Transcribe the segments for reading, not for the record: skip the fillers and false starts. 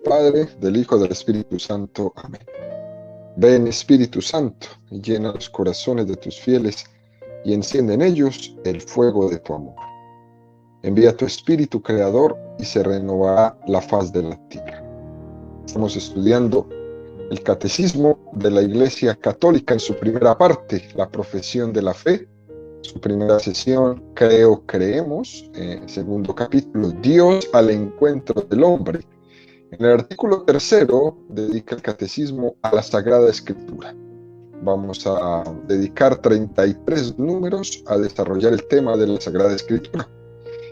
Padre, del Hijo, del Espíritu Santo. Amén. Ven, Espíritu Santo, y llena los corazones de tus fieles, y enciende en ellos el fuego de tu amor. Envía tu Espíritu Creador, y se renovará la faz de la tierra. Estamos estudiando el Catecismo de la Iglesia Católica en su primera parte, la profesión de la fe. Su primera sesión, creo, creemos, segundo capítulo, Dios al encuentro del hombre. En el artículo tercero, dedica el Catecismo a la Sagrada Escritura. Vamos a dedicar 33 números a desarrollar el tema de la Sagrada Escritura.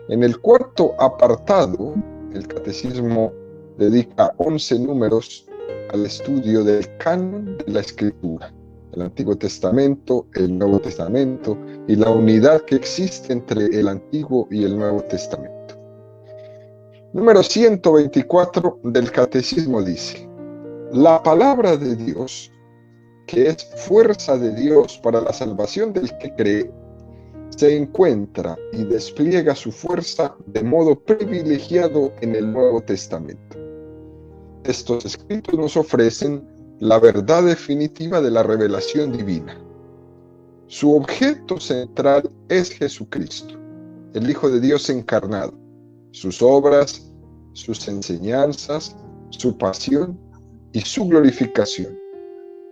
En el cuarto apartado, el Catecismo dedica 11 números al estudio del canon de la Escritura, el Antiguo Testamento, el Nuevo Testamento y la unidad que existe entre el Antiguo y el Nuevo Testamento. Número 124 del Catecismo dice: la palabra de Dios, que es fuerza de Dios para la salvación del que cree, se encuentra y despliega su fuerza de modo privilegiado en el Nuevo Testamento. Estos escritos nos ofrecen la verdad definitiva de la revelación divina. Su objeto central es Jesucristo, el Hijo de Dios encarnado, sus obras, sus enseñanzas, su pasión y su glorificación,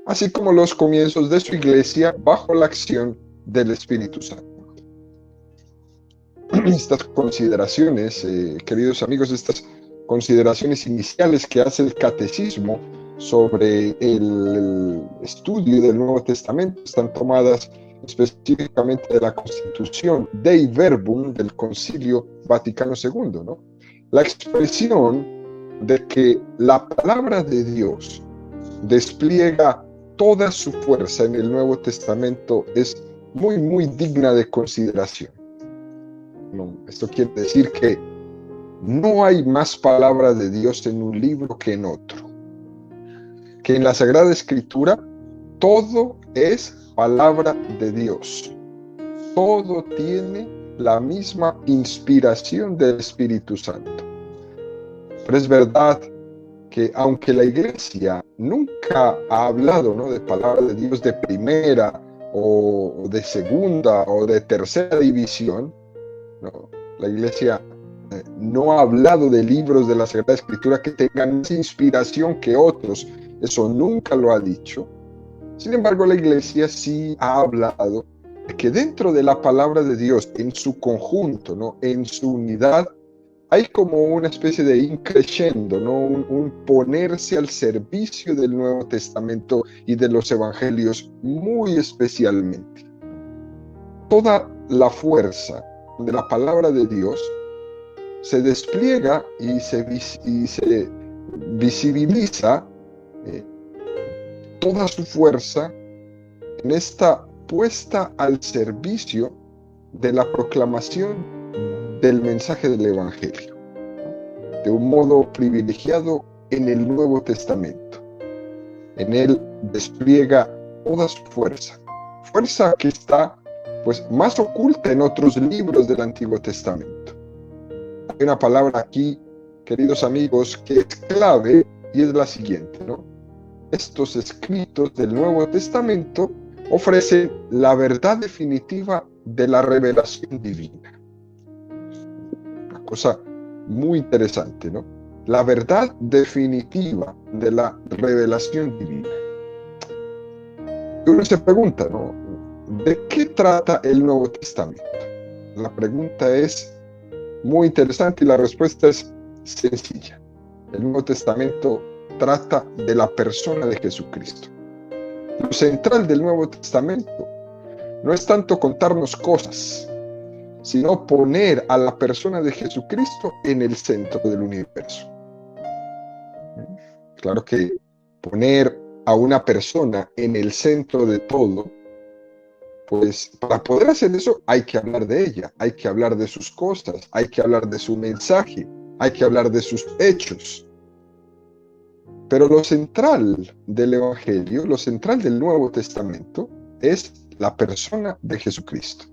así como los comienzos de su iglesia bajo la acción del Espíritu Santo. Estas consideraciones, queridos amigos, estas consideraciones iniciales que hace el Catecismo sobre el estudio del Nuevo Testamento están tomadas específicamente de la Constitución Dei Verbum del Concilio Vaticano II, ¿no? La expresión de que la palabra de Dios despliega toda su fuerza en el Nuevo Testamento es muy digna de consideración. No, esto quiere decir que no hay más palabra de Dios en un libro que en otro. Que en la Sagrada Escritura todo es palabra de Dios. Todo tiene la misma inspiración del Espíritu Santo. Pero es verdad que aunque la Iglesia nunca ha hablado, ¿no?, de palabra de Dios de primera o de segunda o de tercera división, ¿no? La Iglesia no ha hablado de libros de la Sagrada Escritura que tengan más inspiración que otros. Eso nunca lo ha dicho. Sin embargo, la Iglesia sí ha hablado de que dentro de la palabra de Dios, en su conjunto, ¿no?, en su unidad, hay como una especie de increscendo, ¿no?, un ponerse al servicio del Nuevo Testamento y de los Evangelios muy especialmente. Toda la fuerza de la palabra de Dios se despliega y se visibiliza toda su fuerza en esta puesta al servicio de la proclamación del mensaje del Evangelio, de un modo privilegiado en el Nuevo Testamento. En él despliega toda su fuerza que está pues más oculta en otros libros del Antiguo Testamento. Hay una palabra aquí, queridos amigos, que es clave y es la siguiente, ¿no? Estos escritos del Nuevo Testamento ofrecen la verdad definitiva de la revelación divina. Una cosa muy interesante, ¿no? La verdad definitiva de la revelación divina. Y uno se pregunta, ¿no?, ¿de qué trata el Nuevo Testamento? La pregunta es muy interesante y la respuesta es sencilla. El Nuevo Testamento trata de la persona de Jesucristo. Lo central del Nuevo Testamento no es tanto contarnos cosas, sino poner a la persona de Jesucristo en el centro del universo. Claro que poner a una persona en el centro de todo, pues para poder hacer eso hay que hablar de ella, hay que hablar de sus cosas, hay que hablar de su mensaje, hay que hablar de sus hechos. Pero lo central del Evangelio, lo central del Nuevo Testamento, es la persona de Jesucristo.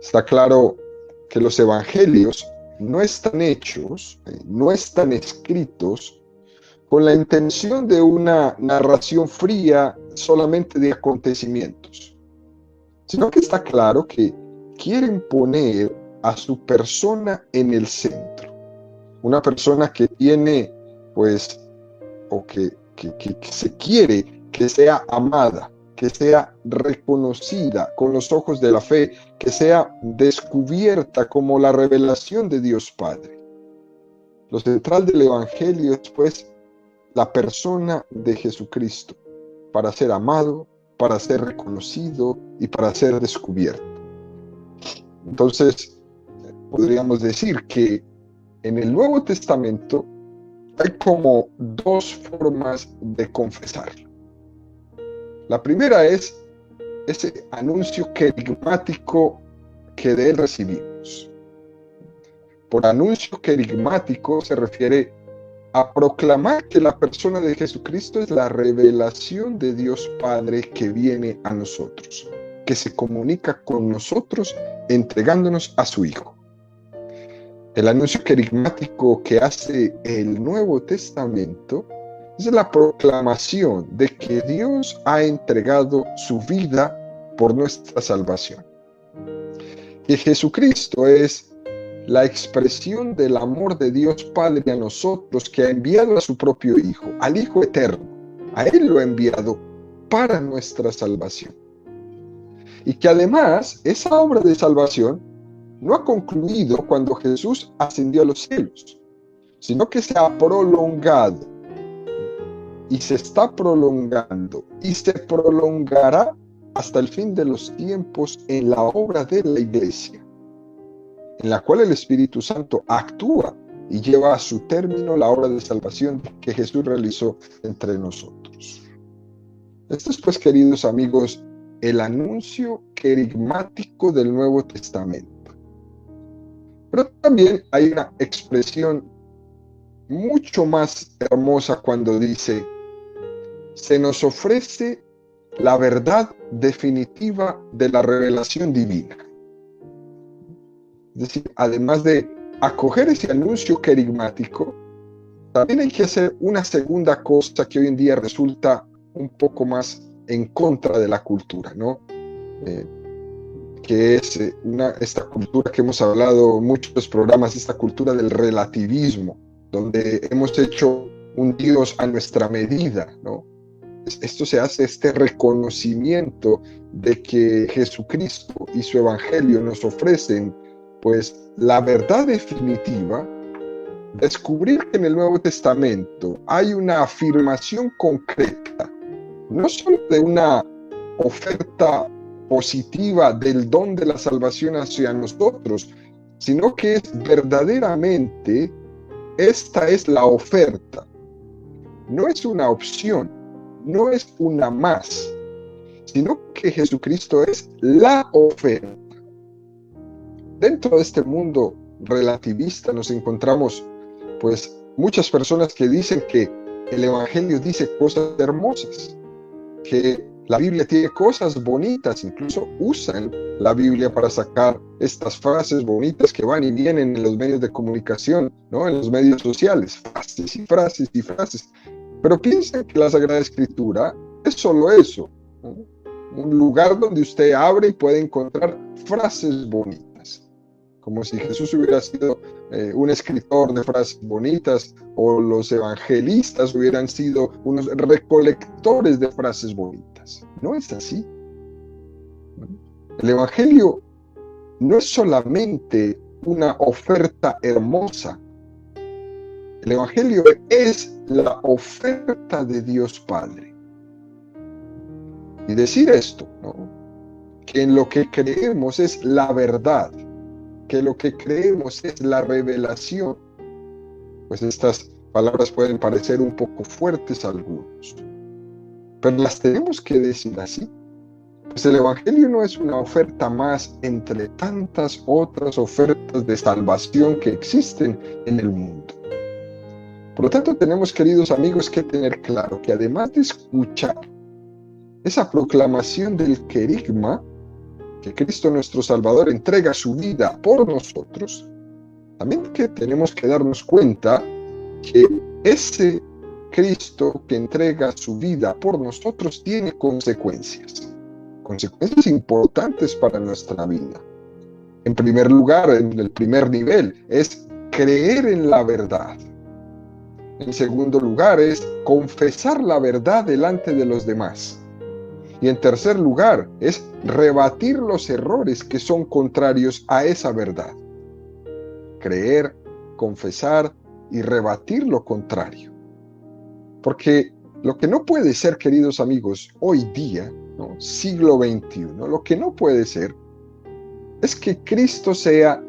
Está claro que los Evangelios no están hechos, no están escritos con la intención de una narración fría solamente de acontecimientos, sino que está claro que quieren poner a su persona en el centro. Una persona que tiene, pues, o que se quiere que sea amada, que sea reconocida con los ojos de la fe, que sea descubierta como la revelación de Dios Padre. Lo central del Evangelio es, pues, la persona de Jesucristo, para ser amado, para ser reconocido y para ser descubierto. Entonces, podríamos decir que en el Nuevo Testamento hay como dos formas de confesarlo. La primera es ese anuncio querigmático que de él recibimos. Por anuncio querigmático se refiere a proclamar que la persona de Jesucristo es la revelación de Dios Padre que viene a nosotros, que se comunica con nosotros entregándonos a su Hijo. El anuncio querigmático que hace el Nuevo Testamento es la proclamación de que Dios ha entregado su vida por nuestra salvación. Que Jesucristo es la expresión del amor de Dios Padre a nosotros, que ha enviado a su propio Hijo, al Hijo eterno. A Él lo ha enviado para nuestra salvación. Y que además esa obra de salvación no ha concluido cuando Jesús ascendió a los cielos, sino que se ha prolongado y se está prolongando y se prolongará hasta el fin de los tiempos en la obra de la Iglesia, en la cual el Espíritu Santo actúa y lleva a su término la obra de salvación que Jesús realizó entre nosotros. Esto es, pues, queridos amigos, el anuncio querigmático del Nuevo Testamento. Pero también hay una expresión mucho más hermosa cuando dice: se nos ofrece la verdad definitiva de la revelación divina. Es decir, además de acoger ese anuncio querigmático, también hay que hacer una segunda cosa que hoy en día resulta un poco más en contra de la cultura, ¿no? Que es esta cultura que hemos hablado en muchos programas, esta cultura del relativismo, donde hemos hecho un Dios a nuestra medida, ¿no? Esto se hace, este reconocimiento de que Jesucristo y su Evangelio nos ofrecen, pues, la verdad definitiva. Descubrir que en el Nuevo Testamento hay una afirmación concreta, no solo de una oferta positiva del don de la salvación hacia nosotros, sino que es verdaderamente, esta es la oferta. No es una opción, no es una más, sino que Jesucristo es la oferta. Dentro de este mundo relativista nos encontramos, pues, muchas personas que dicen que el Evangelio dice cosas hermosas, que la Biblia tiene cosas bonitas, incluso usan la Biblia para sacar estas frases bonitas que van y vienen en los medios de comunicación, ¿no? En los medios sociales, frases y frases y frases. Pero piensan que la Sagrada Escritura es solo eso, ¿no? Un lugar donde usted abre y puede encontrar frases bonitas, como si Jesús hubiera sido un escritor de frases bonitas, o los evangelistas hubieran sido unos recolectores de frases bonitas. No es así. El Evangelio no es solamente una oferta hermosa. El Evangelio es la oferta de Dios Padre. Y decir esto, ¿no? Que en lo que creemos es la verdad, que lo que creemos es la revelación, pues estas palabras pueden parecer un poco fuertes a algunos, pero las tenemos que decir así. Pues el Evangelio no es una oferta más entre tantas otras ofertas de salvación que existen en el mundo. Por lo tanto, tenemos, queridos amigos, que tener claro que además de escuchar esa proclamación del querigma, que Cristo nuestro Salvador entrega su vida por nosotros, también que tenemos que darnos cuenta que ese Cristo que entrega su vida por nosotros tiene consecuencias importantes para nuestra vida. En primer lugar, en el primer nivel, es creer en la verdad. En segundo lugar, es confesar la verdad delante de los demás. Y en tercer lugar, es rebatir los errores que son contrarios a esa verdad. Creer, confesar y rebatir lo contrario. Porque lo que no puede ser, queridos amigos, hoy día, ¿no? Siglo XXI, lo que no puede ser es que Cristo sea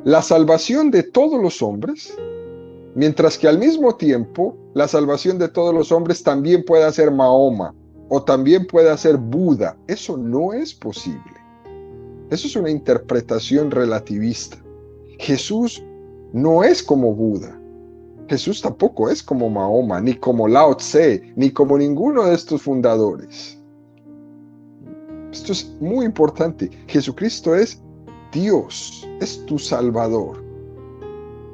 la salvación de todos los hombres, mientras que al mismo tiempo la salvación de todos los hombres también pueda ser Mahoma o también pueda ser Buda. Eso no es posible. Eso es una interpretación relativista. Jesús no es como Buda. Jesús tampoco es como Mahoma, ni como Lao Tse, ni como ninguno de estos fundadores. Esto es muy importante. Jesucristo es Dios, es tu Salvador.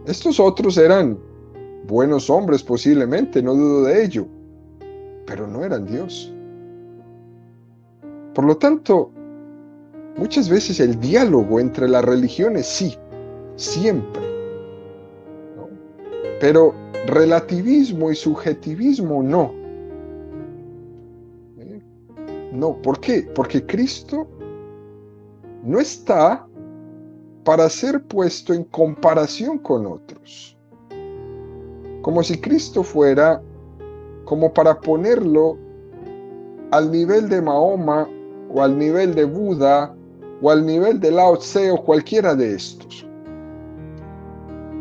Estos otros eran buenos hombres posiblemente, no dudo de ello, pero no eran Dios. Por lo tanto, muchas veces el diálogo entre las religiones sí, siempre, ¿no? Pero relativismo y subjetivismo no. No, ¿por qué? Porque Cristo no está para ser puesto en comparación con otros. Como si Cristo fuera como para ponerlo al nivel de Mahoma o al nivel de Buda o al nivel de Lao Tse o cualquiera de estos.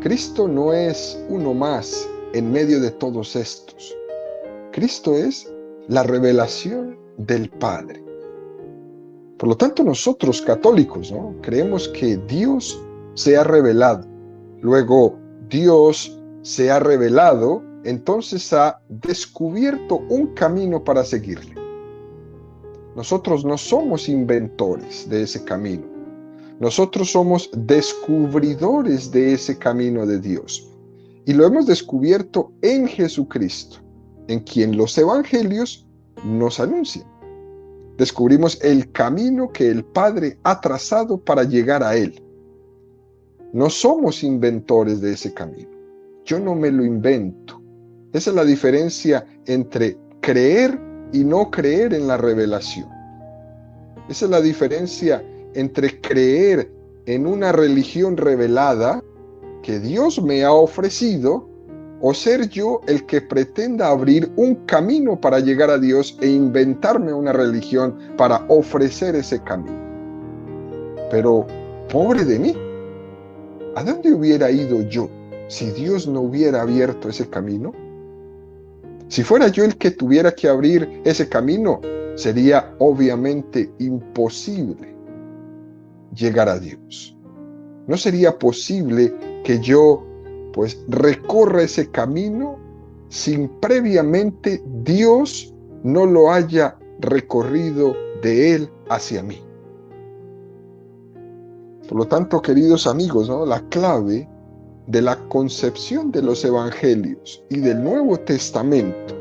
Cristo no es uno más en medio de todos estos. Cristo es la revelación del Padre. Por lo tanto, nosotros católicos, ¿no? Creemos que Dios se ha revelado. Luego, Dios se ha revelado, entonces ha descubierto un camino para seguirle. Nosotros no somos inventores de ese camino. Nosotros somos descubridores de ese camino de Dios. Y lo hemos descubierto en Jesucristo, en quien los evangelios nos anuncian. Descubrimos el camino que el Padre ha trazado para llegar a Él. No somos inventores de ese camino. Yo no me lo invento. Esa es la diferencia entre creer y no creer en la revelación. Esa es la diferencia entre creer en una religión revelada que Dios me ha ofrecido o ser yo el que pretenda abrir un camino para llegar a Dios e inventarme una religión para ofrecer ese camino. Pero, pobre de mí, ¿a dónde hubiera ido yo si Dios no hubiera abierto ese camino? Si fuera yo el que tuviera que abrir ese camino, sería obviamente imposible llegar a Dios. No sería posible que yo recorra ese camino sin previamente Dios no lo haya recorrido de Él hacia mí. Por lo tanto, queridos amigos, ¿no? La clave de la concepción de los evangelios y del Nuevo Testamento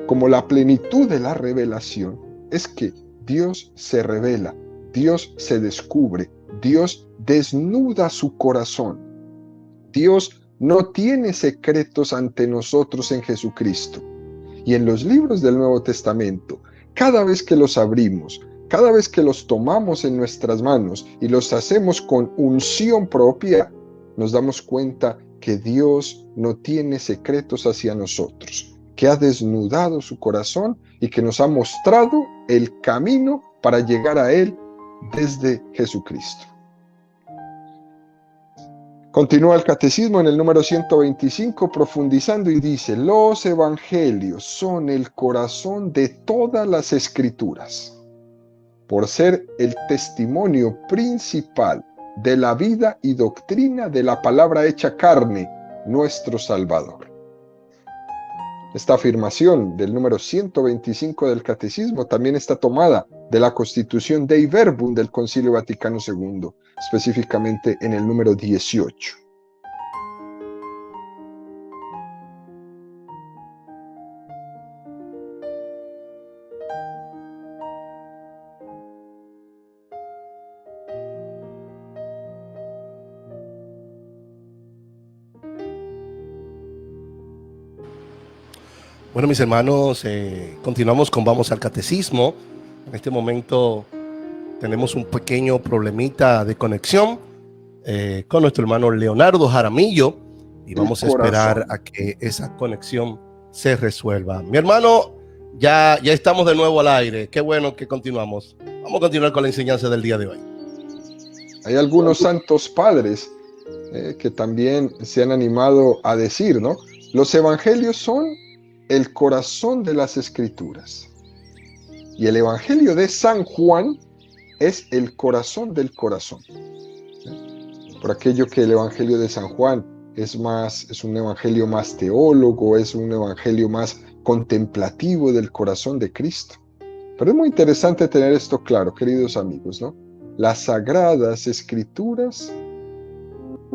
como la plenitud de la revelación es que Dios se revela, Dios se descubre, Dios desnuda su corazón. Dios no tiene secretos ante nosotros en Jesucristo. Y en los libros del Nuevo Testamento, cada vez que los abrimos, cada vez que los tomamos en nuestras manos y los hacemos con unción propia, nos damos cuenta que Dios no tiene secretos hacia nosotros, que ha desnudado su corazón y que nos ha mostrado el camino para llegar a Él desde Jesucristo. Continúa el Catecismo en el número 125 profundizando y dice: los evangelios son el corazón de todas las escrituras, por ser el testimonio principal de la vida y doctrina de la palabra hecha carne, nuestro Salvador. Esta afirmación del número 125 del Catecismo también está tomada de la Constitución Dei Verbum del Concilio Vaticano II, específicamente en el número 18. Bueno, mis hermanos, continuamos con Vamos al Catecismo. En este momento tenemos un pequeño problemita de conexión con nuestro hermano Leonardo Jaramillo y El vamos a esperar corazón. a que esa conexión se resuelva. Mi hermano, ya estamos de nuevo al aire. Qué bueno que continuamos. Vamos a continuar con la enseñanza del día de hoy. Hay algunos santos padres que también se han animado a decir, ¿no? Los evangelios son el corazón de las escrituras. Y el evangelio de San Juan es el corazón del corazón. Por aquello que el evangelio de San Juan es un evangelio más teólogo, es un evangelio más contemplativo del corazón de Cristo. Pero es muy interesante tener esto claro, queridos amigos, ¿no? Las sagradas escrituras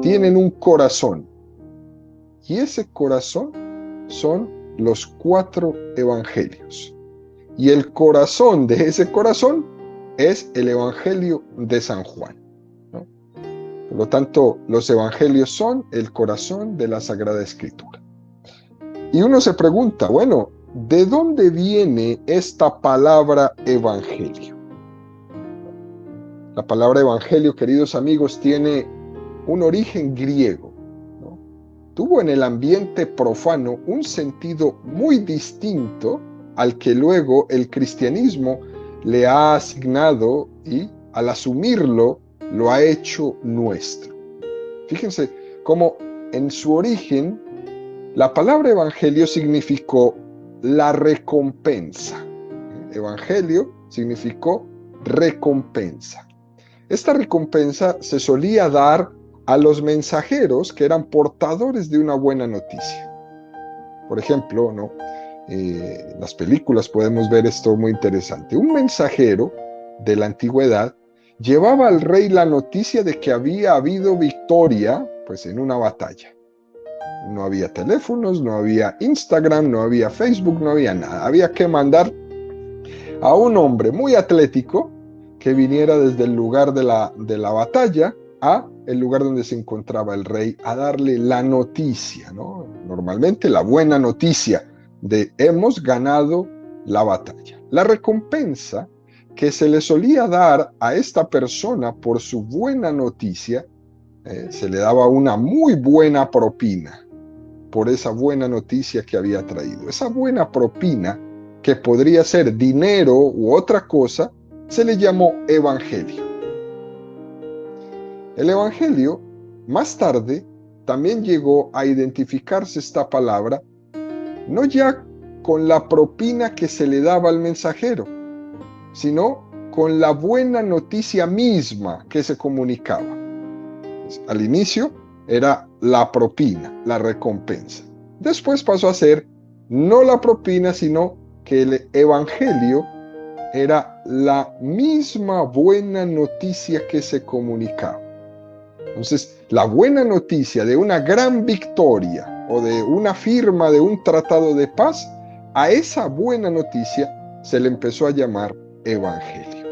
tienen un corazón, y ese corazón son los 4 evangelios. Y el corazón de ese corazón es el evangelio de San Juan, ¿no? Por lo tanto, los evangelios son el corazón de la Sagrada Escritura. Y uno se pregunta, bueno, ¿de dónde viene esta palabra evangelio? La palabra evangelio, queridos amigos, tiene un origen griego, ¿no? Tuvo en el ambiente profano un sentido muy distinto al que luego el cristianismo le ha asignado y al asumirlo lo ha hecho nuestro. Fíjense cómo en su origen la palabra evangelio significó la recompensa. Evangelio significó recompensa. Esta recompensa se solía dar a los mensajeros que eran portadores de una buena noticia. Por ejemplo, ¿no? En las películas podemos ver esto muy interesante. Un mensajero de la antigüedad llevaba al rey la noticia de que había habido victoria, pues, en una batalla. No había teléfonos, no había Instagram, no había Facebook, no había nada. Había que mandar a un hombre muy atlético que viniera desde el lugar de la batalla a el lugar donde se encontraba el rey a darle la noticia, ¿no? Normalmente la buena noticia de hemos ganado la batalla. La recompensa que se le solía dar a esta persona por su buena noticia, se le daba una muy buena propina por esa buena noticia que había traído. Esa buena propina, que podría ser dinero u otra cosa, se le llamó evangelio. El evangelio, más tarde, también llegó a identificarse esta palabra, no ya con la propina que se le daba al mensajero, sino con la buena noticia misma que se comunicaba. Al inicio era la propina, la recompensa. Después pasó a ser no la propina, sino que el evangelio era la misma buena noticia que se comunicaba. Entonces, la buena noticia de una gran victoria o de una firma de un tratado de paz, a esa buena noticia se le empezó a llamar evangelio.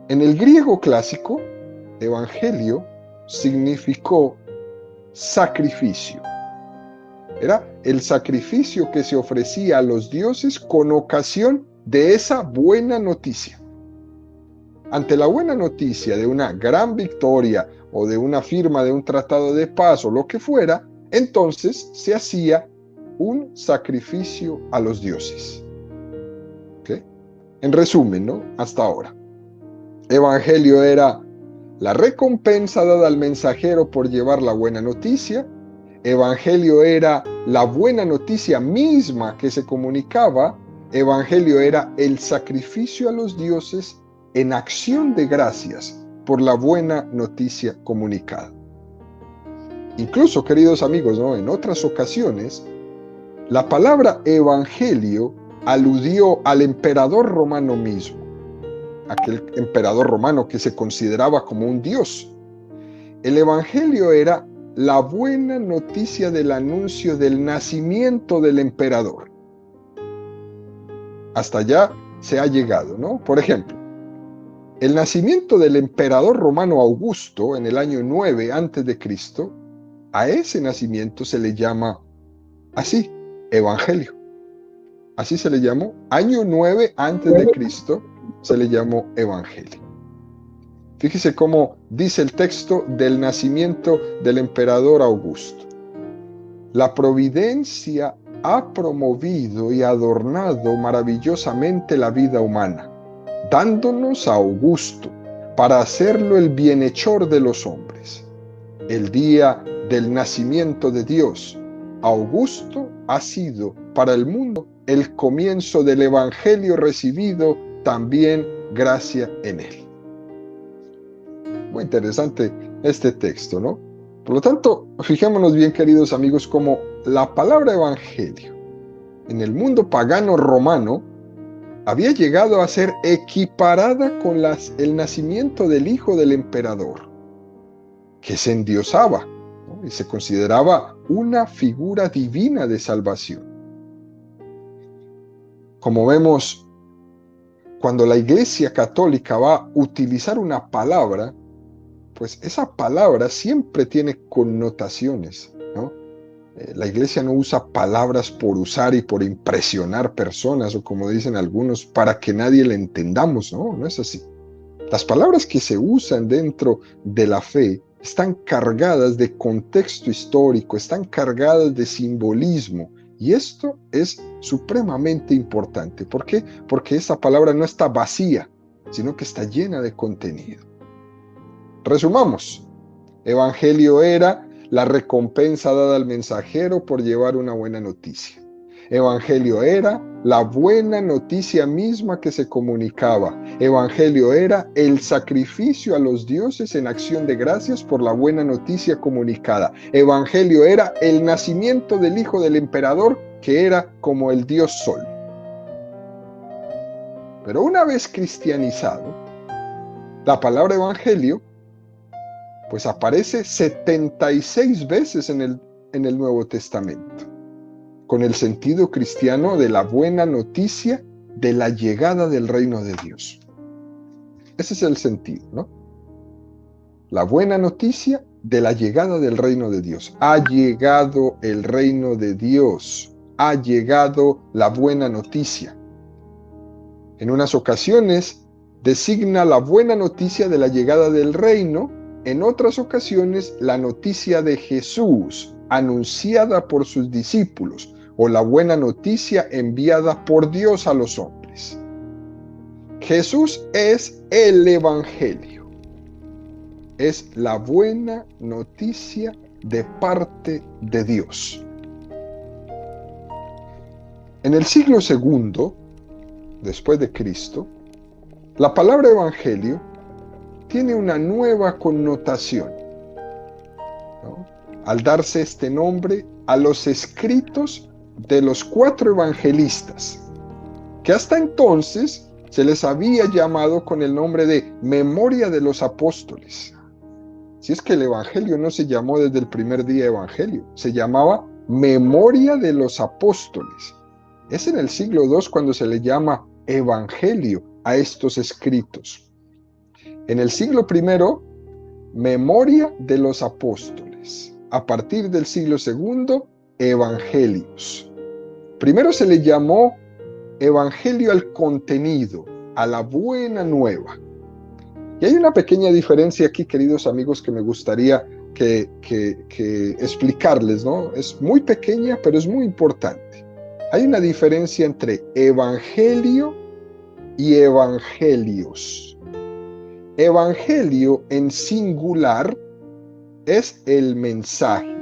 En el griego clásico, evangelio significó sacrificio. Era el sacrificio que se ofrecía a los dioses con ocasión de esa buena noticia. Ante la buena noticia de una gran victoria o de una firma de un tratado de paz o lo que fuera, entonces se hacía un sacrificio a los dioses. ¿Okay? En resumen, ¿no? Hasta ahora. Evangelio era la recompensa dada al mensajero por llevar la buena noticia. Evangelio era la buena noticia misma que se comunicaba. Evangelio era el sacrificio a los dioses en acción de gracias por la buena noticia comunicada. Incluso, queridos amigos, ¿no? En otras ocasiones, la palabra evangelio aludió al emperador romano mismo, aquel emperador romano que se consideraba como un dios. El evangelio era la buena noticia del anuncio del nacimiento del emperador. Hasta allá se ha llegado, ¿no? Por ejemplo, el nacimiento del emperador romano Augusto en el año 9 a.C., a ese nacimiento se le llama así, evangelio. Así se le llamó. Año 9 antes de Cristo se le llamó evangelio. Fíjese cómo dice el texto del nacimiento del emperador Augusto. La providencia ha promovido y adornado maravillosamente la vida humana, dándonos a Augusto para hacerlo el bienhechor de los hombres. El día del nacimiento de Dios, Augusto ha sido para el mundo el comienzo del evangelio recibido también gracia en él. Muy interesante este texto, ¿no? Por lo tanto, fijémonos bien, queridos amigos, cómo la palabra evangelio en el mundo pagano romano había llegado a ser equiparada con el nacimiento del hijo del emperador, que se endiosaba, ¿no? Y se consideraba una figura divina de salvación. Como vemos, cuando la Iglesia Católica va a utilizar una palabra, pues esa palabra siempre tiene connotaciones, ¿no? La Iglesia no usa palabras por usar y por impresionar personas, o como dicen algunos, para que nadie la entendamos, ¿no? No es así. Las palabras que se usan dentro de la fe están cargadas de contexto histórico, están cargadas de simbolismo, y esto es supremamente importante. ¿Por qué? Porque esa palabra no está vacía, sino que está llena de contenido. Resumamos. Evangelio era la recompensa dada al mensajero por llevar una buena noticia. Evangelio era la buena noticia misma que se comunicaba. Evangelio era el sacrificio a los dioses en acción de gracias por la buena noticia comunicada. Evangelio era el nacimiento del hijo del emperador, que era como el dios Sol. Pero una vez cristianizado, la palabra evangelio pues aparece 76 veces en el Nuevo Testamento, con el sentido cristiano de la buena noticia de la llegada del reino de Dios. Ese es el sentido, ¿no? La buena noticia de la llegada del reino de Dios. Ha llegado el reino de Dios. Ha llegado la buena noticia. En unas ocasiones designa la buena noticia de la llegada del reino. En otras ocasiones, la noticia de Jesús, anunciada por sus discípulos, o la buena noticia enviada por Dios a los hombres. Jesús es el evangelio. Es la buena noticia de parte de Dios. En el siglo II, después de Cristo, la palabra evangelio tiene una nueva connotación, ¿no? Al darse este nombre a los escritos de los 4 evangelistas, que hasta entonces se les había llamado con el nombre de Memoria de los Apóstoles. Si es que el evangelio no se llamó desde el primer día evangelio, se llamaba Memoria de los Apóstoles. Es en el siglo II cuando se le llama evangelio a estos escritos. En el siglo I, Memoria de los Apóstoles. A partir del siglo II, Evangelios. Primero se le llamó Evangelio al contenido, a la buena nueva. Y hay una pequeña diferencia aquí, queridos amigos, que me gustaría que explicarles, ¿no? Es muy pequeña, pero es muy importante. Hay una diferencia entre evangelio y evangelios. Evangelio en singular es el mensaje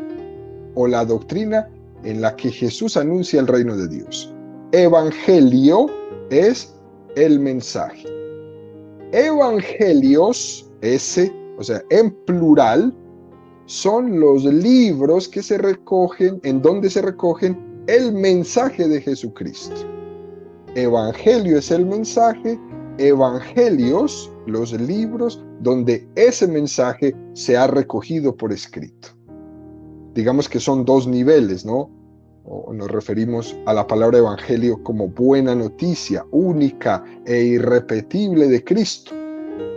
o la doctrina en la que Jesús anuncia el reino de Dios. Evangelio es el mensaje. Evangelios, o sea, en plural, son los libros que se recogen, en donde se recogen el mensaje de Jesucristo. Evangelio es el mensaje, evangelios, los libros donde ese mensaje se ha recogido por escrito. Digamos que son 2 niveles, ¿no? O nos referimos a la palabra evangelio como buena noticia, única e irrepetible de Cristo,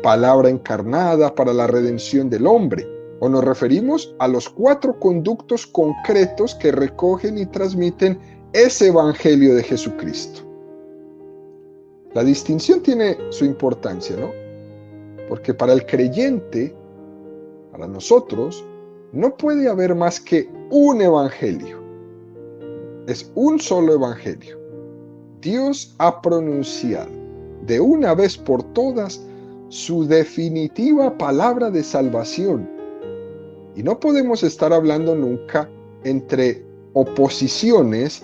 palabra encarnada para la redención del hombre. O nos referimos a los 4 conductos concretos que recogen y transmiten ese evangelio de Jesucristo. La distinción tiene su importancia, ¿no? Porque para el creyente, para nosotros, no puede haber más que un evangelio. Es un solo evangelio. Dios ha pronunciado de una vez por todas su definitiva palabra de salvación. Y no podemos estar hablando nunca entre oposiciones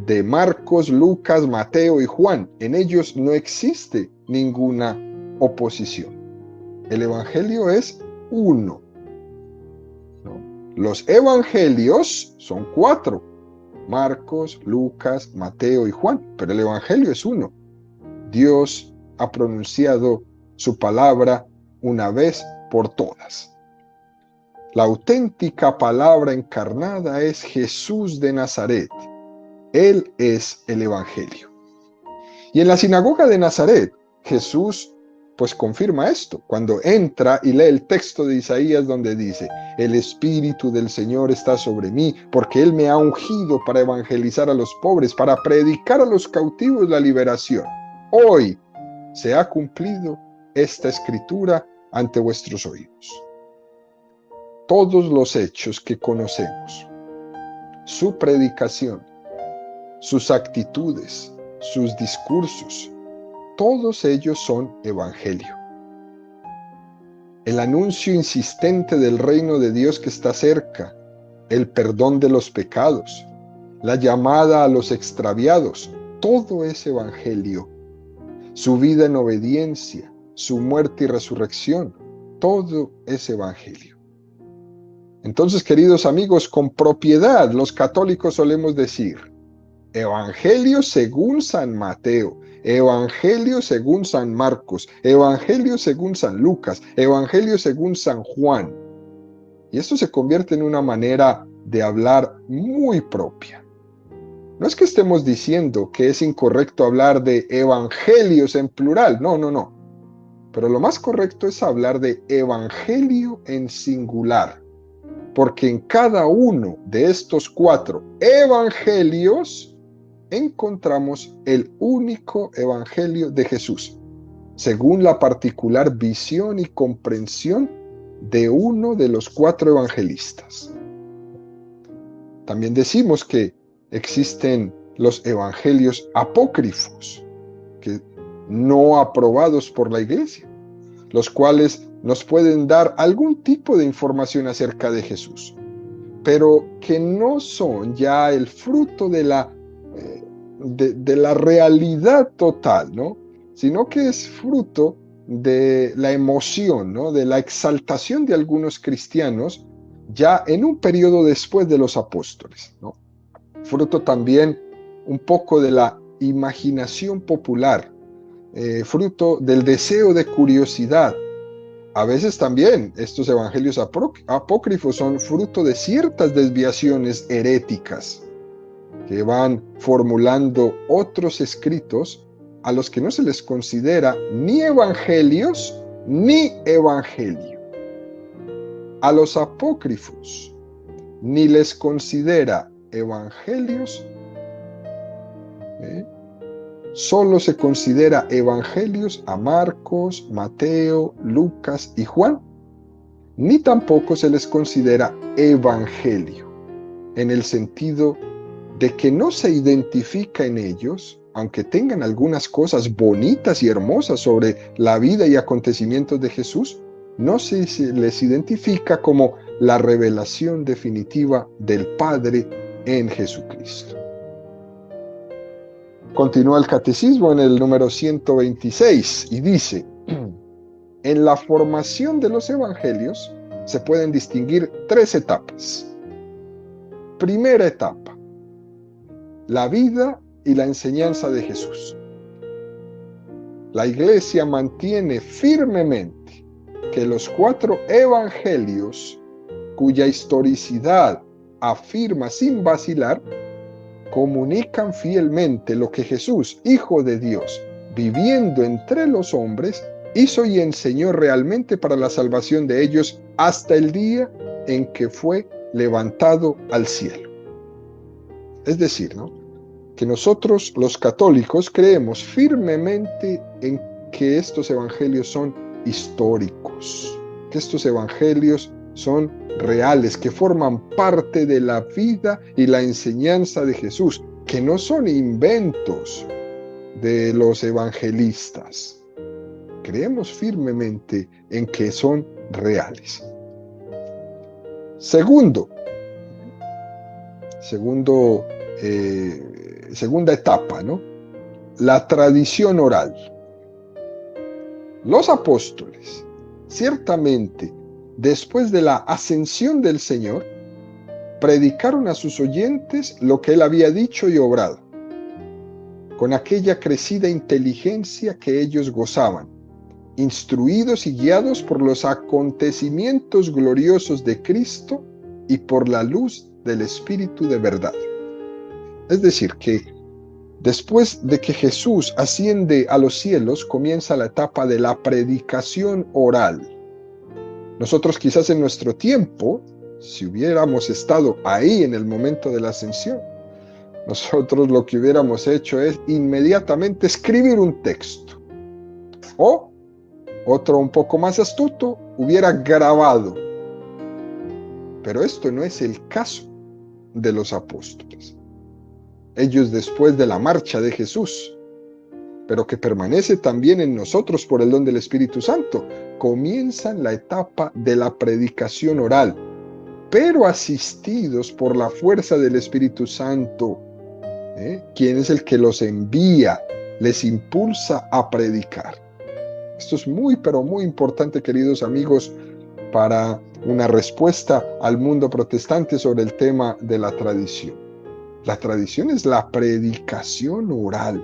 de Marcos, Lucas, Mateo y Juan. En ellos no existe ninguna oposición. El evangelio es uno, ¿no? Los evangelios son 4: Marcos, Lucas, Mateo y Juan, pero el evangelio es uno. Dios ha pronunciado su palabra una vez por todas. La auténtica palabra encarnada es Jesús de Nazaret. Él es el evangelio. Y en la sinagoga de Nazaret, Jesús pues confirma esto cuando entra y lee el texto de Isaías donde dice: el Espíritu del Señor está sobre mí, porque Él me ha ungido para evangelizar a los pobres, para predicar a los cautivos la liberación. Hoy se ha cumplido esta escritura ante vuestros oídos. Todos los hechos que conocemos, su predicación, sus actitudes, sus discursos, todos ellos son evangelio. El anuncio insistente del reino de Dios que está cerca, el perdón de los pecados, la llamada a los extraviados, todo es evangelio. Su vida en obediencia, su muerte y resurrección, todo es evangelio. Entonces, queridos amigos, con propiedad los católicos solemos decir: evangelio según San Mateo, evangelio según San Marcos, evangelio según San Lucas, evangelio según San Juan. Y esto se convierte en una manera de hablar muy propia. No es que estemos diciendo que es incorrecto hablar de evangelios en plural, no. Pero lo más correcto es hablar de evangelio en singular, porque en cada uno de estos 4 evangelios encontramos el único evangelio de Jesús, según la particular visión y comprensión de uno de los 4 evangelistas. También decimos que existen los evangelios apócrifos, que no aprobados por la Iglesia, los cuales nos pueden dar algún tipo de información acerca de Jesús, pero que no son ya el fruto de la realidad total, ¿no? Sino que es fruto de la emoción, ¿no? De la exaltación de algunos cristianos ya en un periodo después de los apóstoles, ¿no? Fruto también un poco de la imaginación popular, fruto del deseo de curiosidad. A veces también estos evangelios apócrifos son fruto de ciertas desviaciones heréticas que van formulando otros escritos a los que no se les considera ni evangelios ni evangelio. A los apócrifos ni les considera evangelios, solo se considera evangelios a Marcos, Mateo, Lucas y Juan, ni tampoco se les considera evangelio, en el sentido de que no se identifica en ellos, aunque tengan algunas cosas bonitas y hermosas sobre la vida y acontecimientos de Jesús, no se les identifica como la revelación definitiva del Padre en Jesucristo. Continúa el catecismo en el número 126 y dice: en la formación de los evangelios se pueden distinguir 3 etapas. Primera etapa: la vida y la enseñanza de Jesús. La Iglesia mantiene firmemente que los 4 evangelios, cuya historicidad afirma sin vacilar, comunican fielmente lo que Jesús, Hijo de Dios, viviendo entre los hombres, hizo y enseñó realmente para la salvación de ellos hasta el día en que fue levantado al cielo. Es decir, ¿no? que nosotros los católicos creemos firmemente en que estos evangelios son históricos, que estos evangelios son reales, que forman parte de la vida y la enseñanza de Jesús, que no son inventos de los evangelistas. Creemos firmemente en que son reales. Segunda etapa, ¿no? La tradición oral. Los apóstoles, ciertamente, después de la ascensión del Señor, predicaron a sus oyentes lo que Él había dicho y obrado, con aquella crecida inteligencia que ellos gozaban, instruidos y guiados por los acontecimientos gloriosos de Cristo y por la luz del Espíritu de verdad. Es decir, que después de que Jesús asciende a los cielos, comienza la etapa de la predicación oral. Nosotros quizás en nuestro tiempo, si hubiéramos estado ahí en el momento de la ascensión, nosotros lo que hubiéramos hecho es inmediatamente escribir un texto. O otro un poco más astuto hubiera grabado. Pero esto no es el caso de los apóstoles. Ellos, después de la marcha de Jesús, pero que permanece también en nosotros por el don del Espíritu Santo, comienzan la etapa de la predicación oral, pero asistidos por la fuerza del Espíritu Santo, quien es el que los envía, les impulsa a predicar. Esto es muy, pero muy importante, queridos amigos, para una respuesta al mundo protestante sobre el tema de la tradición. La tradición es la predicación oral,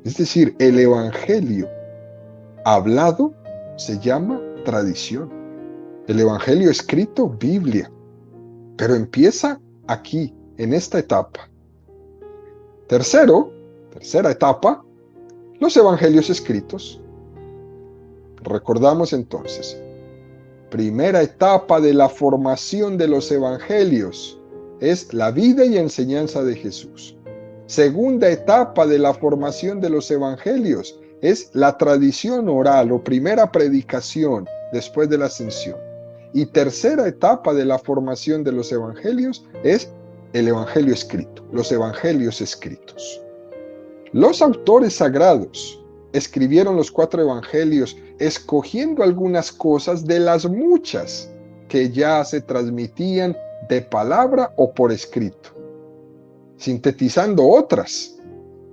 es decir, el evangelio hablado se llama tradición. El evangelio escrito, Biblia, pero empieza aquí, en esta etapa. Tercera etapa, los evangelios escritos. Recordamos entonces, primera etapa de la formación de los evangelios es la vida y enseñanza de Jesús. Segunda etapa de la formación de los evangelios es la tradición oral o primera predicación después de la ascensión. Y tercera etapa de la formación de los evangelios es el evangelio escrito, los evangelios escritos. Los autores sagrados escribieron los 4 evangelios escogiendo algunas cosas de las muchas que ya se transmitían de palabra o por escrito, sintetizando otras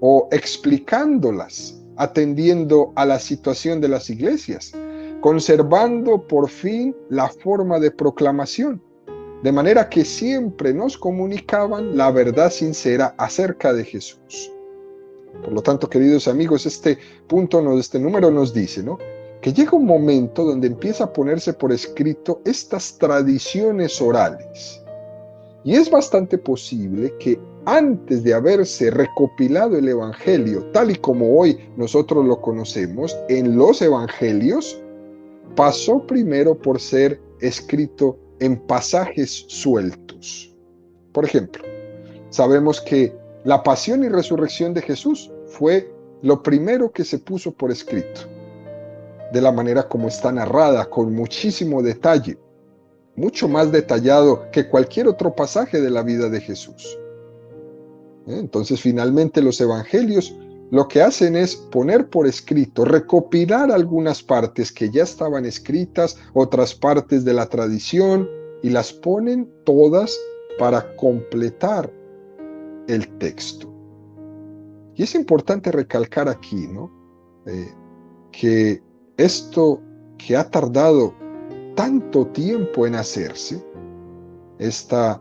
o explicándolas, atendiendo a la situación de las iglesias, conservando por fin la forma de proclamación, de manera que siempre nos comunicaban la verdad sincera acerca de Jesús. Por lo tanto, queridos amigos, este número nos dice, ¿no?, que llega un momento donde empieza a ponerse por escrito estas tradiciones orales. Y es bastante posible que antes de haberse recopilado el evangelio, tal y como hoy nosotros lo conocemos, en los evangelios, pasó primero por ser escrito en pasajes sueltos. Por ejemplo, sabemos que la pasión y resurrección de Jesús fue lo primero que se puso por escrito, de la manera como está narrada, con muchísimo detalle, mucho más detallado que cualquier otro pasaje de la vida de Jesús. Entonces, finalmente, los evangelios lo que hacen es poner por escrito, recopilar algunas partes que ya estaban escritas, otras partes de la tradición, y las ponen todas para completar el texto. Y es importante recalcar aquí, ¿no?, que esto que ha tardado tanto tiempo en hacerse, esta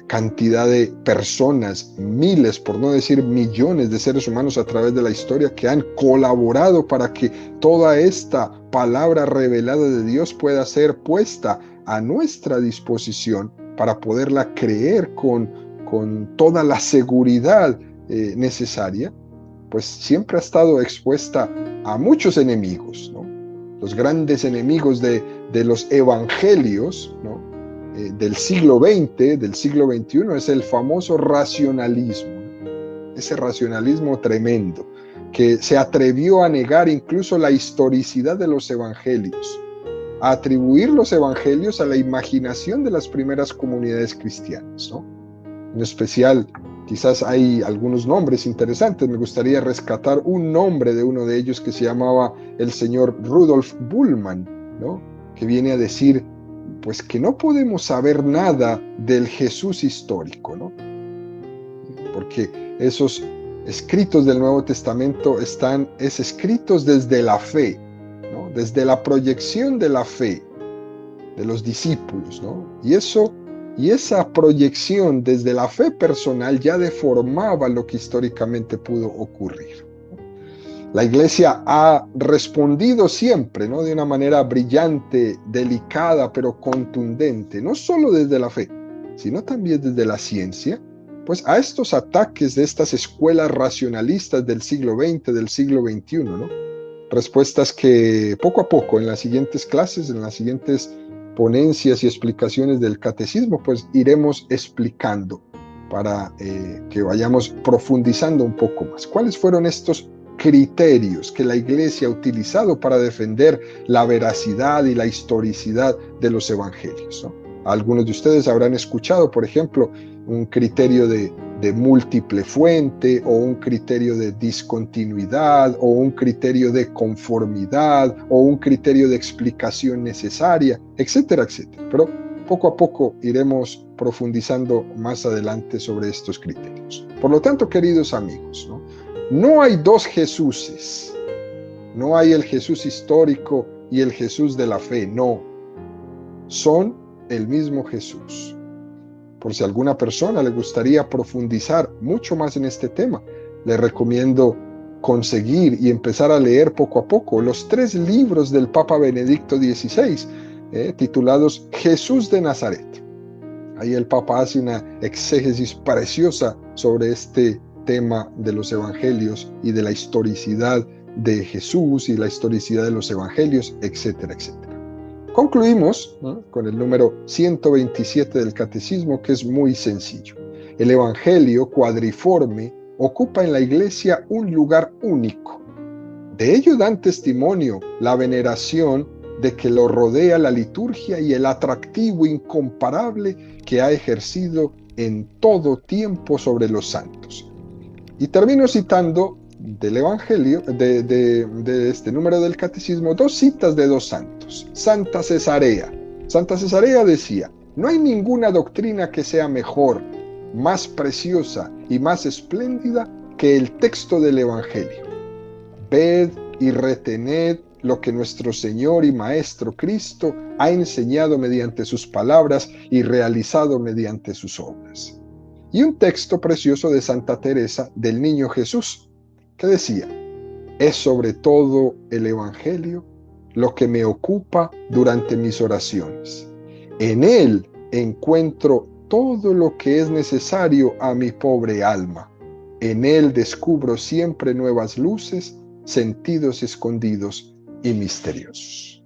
cantidad de personas, miles, por no decir millones de seres humanos a través de la historia que han colaborado para que toda esta palabra revelada de Dios pueda ser puesta a nuestra disposición para poderla creer con toda la seguridad necesaria, pues siempre ha estado expuesta a muchos enemigos, ¿no? Los grandes enemigos de los evangelios, ¿no?, del siglo XX, del siglo XXI, es el famoso racionalismo. ese racionalismo tremendo, que se atrevió a negar incluso la historicidad de los evangelios, a atribuir los evangelios a la imaginación de las primeras comunidades cristianas, ¿no? En especial, quizás hay algunos nombres interesantes. Me gustaría rescatar un nombre de uno de ellos que se llamaba el señor Rudolf Bultmann, ¿no? Que viene a decir, pues, que no podemos saber nada del Jesús histórico, ¿no? Porque esos escritos del Nuevo Testamento están escritos desde la fe, ¿no? Desde la proyección de la fe de los discípulos, ¿no? Y esa proyección desde la fe personal ya deformaba lo que históricamente pudo ocurrir. La Iglesia ha respondido siempre, ¿no? De una manera brillante, delicada, pero contundente, no solo desde la fe, sino también desde la ciencia, pues a estos ataques de estas escuelas racionalistas del siglo XX, del siglo XXI, ¿no? Respuestas que poco a poco en las siguientes clases, en las siguientes ponencias y explicaciones del catecismo, pues iremos explicando para que vayamos profundizando un poco más. ¿Cuáles fueron estos criterios que la Iglesia ha utilizado para defender la veracidad y la historicidad de los evangelios, ¿no? Algunos de ustedes habrán escuchado, por ejemplo, un criterio de múltiple fuente, o un criterio de discontinuidad, o un criterio de conformidad, o un criterio de explicación necesaria, etcétera, etcétera. Pero poco a poco iremos profundizando más adelante sobre estos criterios. Por lo tanto, queridos amigos, no hay dos Jesuses. No hay el Jesús histórico y el Jesús de la fe, no. Son el mismo Jesús. Por si a alguna persona le gustaría profundizar mucho más en este tema, le recomiendo conseguir y empezar a leer poco a poco los 3 libros del Papa Benedicto XVI, titulados Jesús de Nazaret. Ahí el Papa hace una exégesis preciosa sobre este tema de los evangelios y de la historicidad de Jesús y la historicidad de los evangelios, etcétera, etcétera. Concluimos, ¿no?, con el número 127 del Catecismo, que es muy sencillo. El Evangelio cuadriforme ocupa en la Iglesia un lugar único. De ello dan testimonio la veneración de que lo rodea la liturgia y el atractivo incomparable que ha ejercido en todo tiempo sobre los santos. Y termino citando del Evangelio, de este número del Catecismo, 2 citas de 2 santos. Santa Cesarea. Santa Cesarea decía: no hay ninguna doctrina que sea mejor, más preciosa y más espléndida que el texto del Evangelio. Ved y retened lo que nuestro Señor y Maestro Cristo ha enseñado mediante sus palabras y realizado mediante sus obras. Y un texto precioso de Santa Teresa del Niño Jesús, que decía: es sobre todo el Evangelio lo que me ocupa durante mis oraciones. En él encuentro todo lo que es necesario a mi pobre alma. En él descubro siempre nuevas luces, sentidos escondidos y misteriosos.